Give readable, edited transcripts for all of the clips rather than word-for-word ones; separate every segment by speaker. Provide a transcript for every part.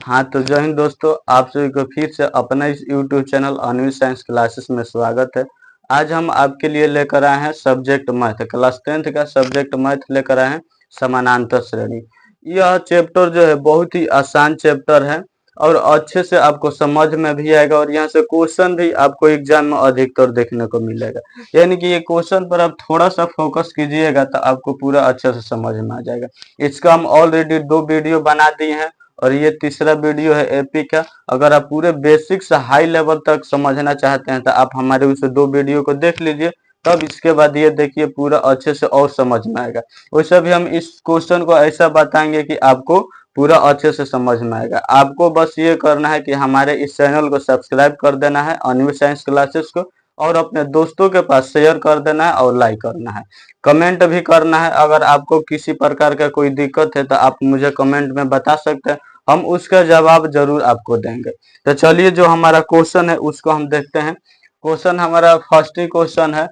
Speaker 1: हाँ तो जय हिंद दोस्तों, आप सभी को फिर से अपना इस यूट्यूब चैनल अनवी साइंस क्लासेस में स्वागत है। आज हम आपके लिए लेकर आए हैं सब्जेक्ट मैथ, क्लास 10th का सब्जेक्ट मैथ लेकर आए हैं, समानांतर श्रेणी। यह चैप्टर जो है बहुत ही आसान चैप्टर है और अच्छे से आपको समझ में भी आएगा और यहाँ से क्वेश्चन भी आपको एग्जाम में अधिकतर देखने को मिलेगा। यानी कि ये क्वेश्चन पर आप थोड़ा सा फोकस कीजिएगा तो आपको पूरा अच्छे से समझ में आ जाएगा। इसका हम ऑलरेडी 2 वीडियो बना दिए हैं और ये तीसरा वीडियो है एपी का। अगर आप पूरे बेसिक से हाई लेवल तक समझना चाहते हैं तो आप हमारे उस 2 वीडियो को देख लीजिए, तब इसके बाद ये देखिए पूरा अच्छे से और समझ में आएगा। वैसे भी हम इस क्वेश्चन को ऐसा बताएंगे कि आपको पूरा अच्छे से समझ में आएगा। आपको बस ये करना है कि हमारे इस चैनल को सब्सक्राइब कर देना है अनवी साइंस क्लासेस को, और अपने दोस्तों के पास शेयर कर देना है और लाइक करना है, कमेंट भी करना है। अगर आपको किसी प्रकार का कोई दिक्कत है तो आप मुझे कमेंट में बता सकते हैं, हम उसका जवाब जरूर आपको देंगे। तो चलिए जो हमारा क्वेश्चन है उसको हम देखते हैं। क्वेश्चन हमारा फर्स्ट ही क्वेश्चन है।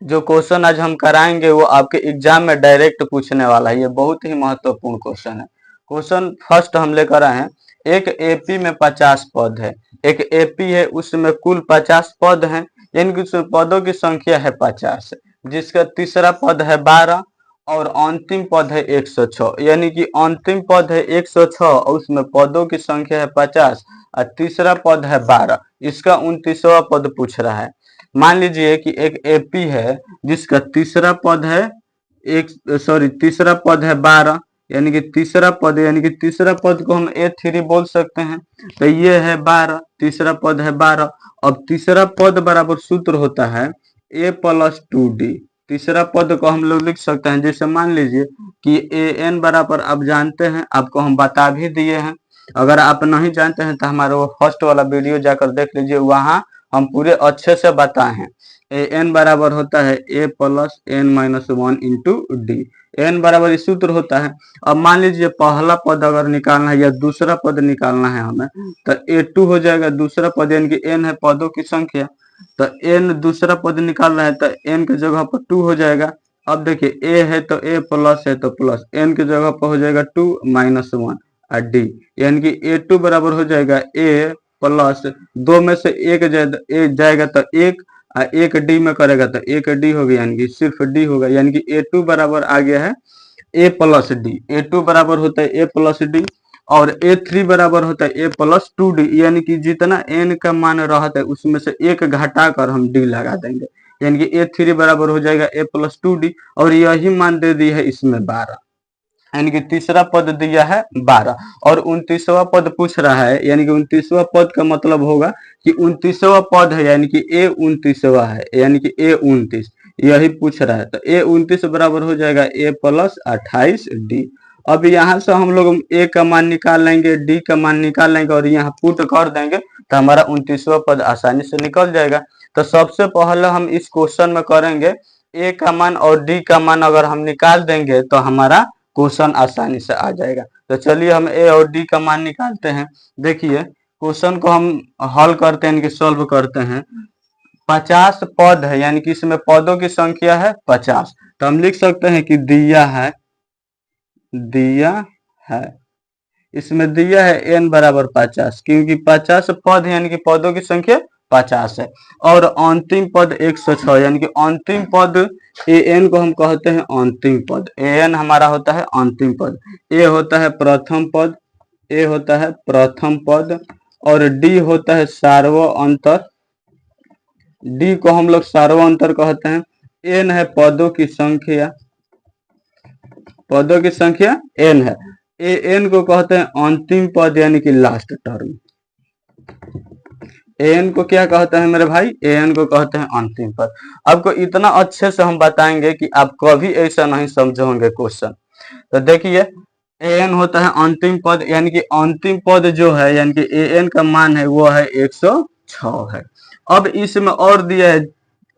Speaker 1: जो क्वेश्चन आज हम कराएंगे वो आपके एग्जाम में डायरेक्ट पूछने वाला है, ये बहुत ही महत्वपूर्ण क्वेश्चन है। क्वेश्चन फर्स्ट हम लेकर आए हैं। एक एपी में 50 पद है। एक एपी है, उसमें कुल 50 पद हैं, यानी कि उसमें पदों की संख्या है 50, जिसका तीसरा पद है 12 और अंतिम पद है 106। यानी कि अंतिम पद है 106 और उसमें पदों की संख्या है 50 और तीसरा पद है 12। इसका 29वां पद पूछ रहा है। मान लीजिए कि एक एपी है जिसका तीसरा पद है तीसरा पद है 12, यानी कि तीसरा पद को हम A3 बोल सकते हैं। तो ये है 12, तीसरा पद है 12। अब तीसरा पद बराबर सूत्र होता है A+2D। तीसरा पद को हम लोग लिख सकते हैं, जैसे मान लीजिए कि AN बराबर आप जानते हैं, आपको हम बता भी दिए हैं। अगर आप नहीं जानते हैं तो हमारा वो फर्स्ट वाला वीडियो जाकर देख लीजिए, वहां हम पूरे अच्छे से बताए हैं। AN बराबर होता है A+N-1 इंटू डी। एन बराबर इस सूत्र होता है। अब मान लीजिए पहला पद अगर निकालना है या दूसरा पद निकालना है हमें, तो A2 हो जाएगा दूसरा पद, यानी कि N है पदों की संख्या। तो N दूसरा पद निकालना है तो N के जगह पर 2 हो जाएगा। अब देखिए A है तो A प्लस है तो प्लस, N के जगह पर हो जाएगा 2 - 1 और D, यानी कि A2 बराबर हो जाएगा A प्लस 2 में से एक जाएगा तो एक, एक डी में करेगा तो एक डी हो गया, यानी कि सिर्फ डी होगा। यानी कि A2 बराबर आ गया है A+D। A2 बराबर होता है A+D और A3 बराबर होता है A+2D, यानी कि जितना n का मान रहता है उसमें से एक घटाकर हम d लगा देंगे, यानी कि A3 बराबर हो जाएगा A+2D। और यही मान दे दी है इसमें 12, यानी कि तीसरा पद दिया है 12 और 29वां पद पूछ रहा है, यानी कि 29वां पद का मतलब होगा कि 29वां पद है, यानी कि A29वां है, यानी कि A29 यही पूछ रहा है। तो A29 बराबर हो जाएगा A+28D। अब यहाँ से हम लोग A का मान निकाल लेंगे, D का मान निकाल लेंगे और यहाँ पुट कर देंगे तो हमारा 29वां पद आसानी से निकल जाएगा। तो सबसे पहले हम इस क्वेश्चन में करेंगे A का मान और D का मान अगर हम निकाल देंगे तो हमारा क्वेश्चन आसानी से आ जाएगा। तो चलिए हम A और D का मान निकालते हैं। देखिए क्वेश्चन को हम हल करते हैं, इनके सॉल्व करते हैं। 50 पद है, यानी कि इसमें पदों की संख्या है 50। तो हम लिख सकते हैं कि दिया है, इसमें दिया है n बराबर 50, क्योंकि 50 पद है, यानी कि पदों की संख्या 50 है। और अंतिम पद 106, यानी कि अंतिम पद an को हम कहते हैं अंतिम पद। an हमारा होता है अंतिम पद, a होता है प्रथम पद, a होता है प्रथम पद और d होता है सार्वअंतर। d को हम लोग सार्वअंतर कहते हैं। n है पदों की संख्या, पदों की संख्या n है। an को कहते हैं अंतिम पद, यानी कि लास्ट टर्म। an को क्या कहते हैं मेरे भाई? an को कहते हैं अंतिम पद। आपको इतना अच्छे से हम बताएंगे कि आप कभी ऐसा नहीं समझोगे क्वेश्चन। तो देखिए an होता है अंतिम पद, यानी कि अंतिम पद जो है, यानी कि an का मान है वो है 106 है। अब इसमें और दिया है,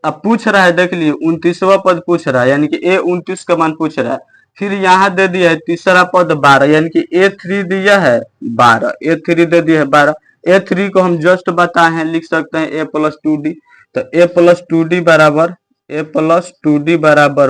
Speaker 1: अब पूछ रहा है, देख लीजिए 29वां पद पूछ रहा है, यानी कि A29 का मान पूछ रहा है। फिर यहाँ दे दिया है तीसरा पद 12, यानी कि A3 दिया है 12, A3 दे दिया है 12। A3 को हम जस्ट बताए हैं, लिख सकते हैं A+2D। तो A+2D बराबर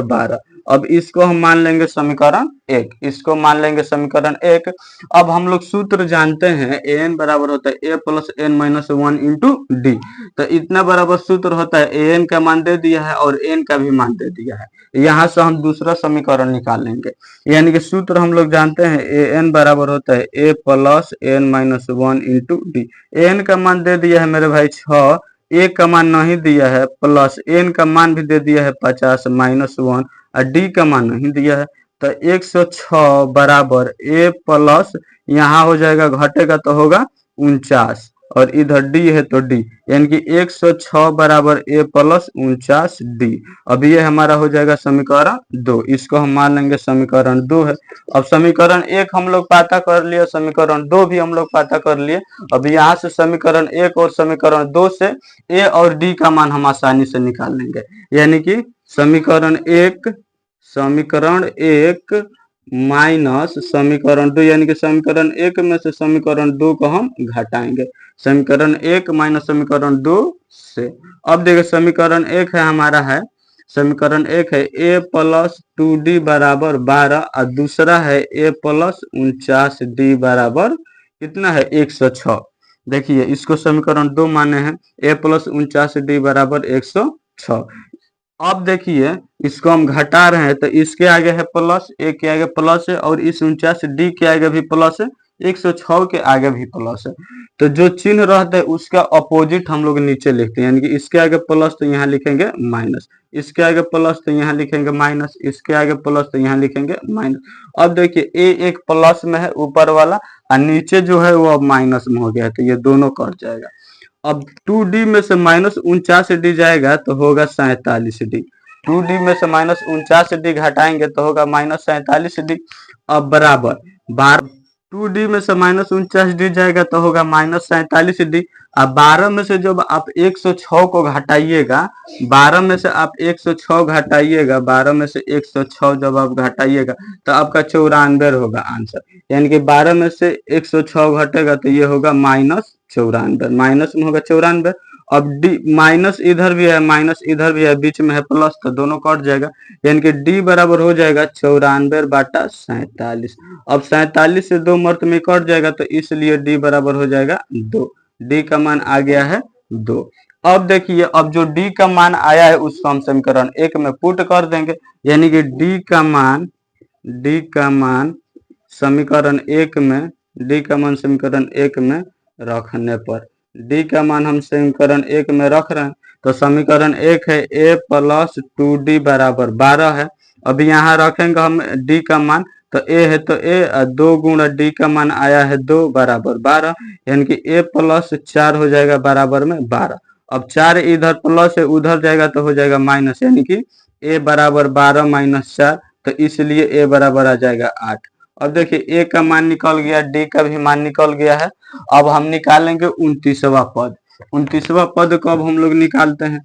Speaker 1: 12 अब इसको हम मान लेंगे समीकरण 1, इसको मान लेंगे समीकरण 1। अब हम लोग सूत्र जानते हैं an बराबर होता है a plus n minus 1 into D. तो इतना बराबर सूत्र होता है, an का मान दे दिया है और n का भी मान दे दिया है। यहाँ से हम दूसरा समीकरण निकाल लेंगे, यानी कि सूत्र हम लोग जानते हैं an बराबर होता है a plus n minus 1 into D. an का मान दे दिया है मेरे भाई 6, a का मान नहीं दिया है, प्लस n का मान भी दे दिया है 50 माइनस 1 और d का मान नहीं दिया है। तो 106 बराबर a प्लस यहाँ हो जाएगा, घटेगा तो होगा 49 और इधर d है तो d, यानी कि 106 बराबर a प्लस 49 d। अब ये हमारा हो जाएगा समीकरण 2, इसको हम मान लेंगे समीकरण 2 है। अब समीकरण 1 हम लोग पता कर लिए, समीकरण 2 भी हम लोग पता कर लिए। अब यहाँ से समीकरण 1 और समीकरण 2 से a और d का मान हम आसानी से निकाल लेंगे, यानी कि समीकरण 1 माइनस समीकरण 2, यानी कि समीकरण 1 में से समीकरण 2 को हम घटाएंगे, समीकरण 1 माइनस समीकरण 2 से। अब देखिए समीकरण 1 है हमारा, है समीकरण 1 है a प्लस 2d बराबर 12 और दूसरा है a प्लस 49d बराबर कितना है 106। देखिए इसको समीकरण 2 माने हैं, a प्लस 49d बराबर 106। अब देखिए इसको हम घटा रहे हैं तो इसके आगे है प्लस, a के आगे प्लस है और इस 49d के आगे भी प्लस है, 106 के आगे भी प्लस है। तो जो चिन्ह रहता है उसका अपोजिट हम लोग नीचे लिखते हैं, यानी कि इसके आगे प्लस तो यहाँ लिखेंगे माइनस, इसके आगे प्लस तो यहाँ लिखेंगे माइनस, इसके आगे प्लस तो यहाँ लिखेंगे माइनस। अब देखिए a एक प्लस में है ऊपर वाला और नीचे जो है वो अब माइनस में हो गया है, तो ये दोनों कट जाएगा। अब 2d में से माइनस 49d जाएगा तो होगा 47d, 2d में से माइनस 49d घटाएंगे तो होगा माइनस 47d। अब बराबर 2d में से माइनस 49d जाएगा तो होगा माइनस 47d। अब 12 में से जब आप 106 को घटाइएगा, 12 में से आप 106 घटाइएगा, 12 में से 106 जब आप घटाइएगा तो आपका 94 होगा आंसर, यानी कि 12 में से 106 घटेगा तो ये होगा माइनस 94, माइनस में होगा 94। अब डी माइनस इधर भी है, माइनस इधर भी है, बीच में है प्लस तो दोनों कट जाएगा, यानी कि डी बराबर हो जाएगा 94 बाटा 47। अब 47 से 2 मर्त में कट जाएगा तो इसलिए डी बराबर हो जाएगा 2, डी का मान आ गया है 2। अब देखिए अब जो डी का मान आया है उसको हम समीकरण 1 में पुट कर देंगे, यानी कि डी का मान समीकरण 1 में, डी का मान समीकरण 1 में रखने पर, डी का मान हम समीकरण 1 में रख रहे हैं तो समीकरण 1 है a प्लस 2d बराबर 12 है। अब यहाँ रखेंगे हम d का मान, तो a है तो a, 2 गुणा d का मान आया है 2 बराबर 12, यानी कि a प्लस 4 हो जाएगा बराबर में 12। अब 4 इधर प्लस है उधर जाएगा तो हो जाएगा माइनस, यानी कि a बराबर 12 माइनस 4, तो इसलिए a बराबर आ जाएगा 8। अब देखिए a का मान निकल गया, d का भी मान निकल गया है। अब हम निकालेंगे 29वां पद। 29वां पद को अब हम लोग निकालते हैं,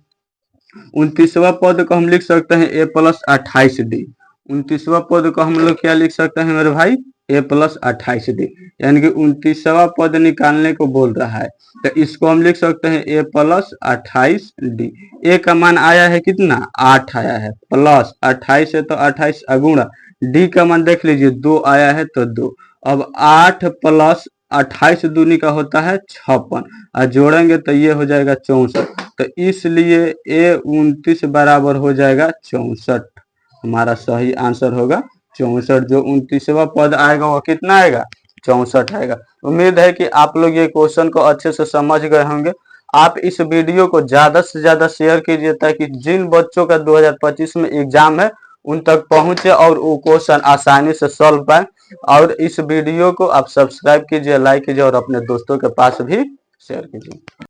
Speaker 1: 29वां पद को हम लिख सकते हैं a प्लस 28d। 29वां पद को हम लोग क्या लिख सकते हैं मेरे भाई, a प्लस 28d, यानी कि 29वां पद निकालने को बोल रहा है तो इसको हम लिख सकते हैं a प्लस 28d। a का मान आया है कितना 8 आया है, प्लस 28 है तो 28 अगुणा, d का मान देख लीजिए 2 आया है तो 2। अब 8 प्लस 28 दूनी का होता है 56 और जोड़ेंगे तो ये हो जाएगा 64, तो इसलिए a 29 बराबर हो जाएगा 64, हमारा सही आंसर होगा 64। जो 29वां पद आएगा वो कितना आएगा 64 आएगा। उम्मीद है कि आप लोग ये क्वेश्चन को अच्छे से समझ गए होंगे। आप इस वीडियो को ज्यादा से ज्यादा शेयर कीजिए ताकि जिन बच्चों का 2025 में एग्जाम है उन तक पहुंचे और वो क्वेश्चन आसानी से सॉल्व पाए। और इस वीडियो को आप सब्सक्राइब कीजिए, लाइक कीजिए और अपने दोस्तों के पास भी शेयर कीजिए।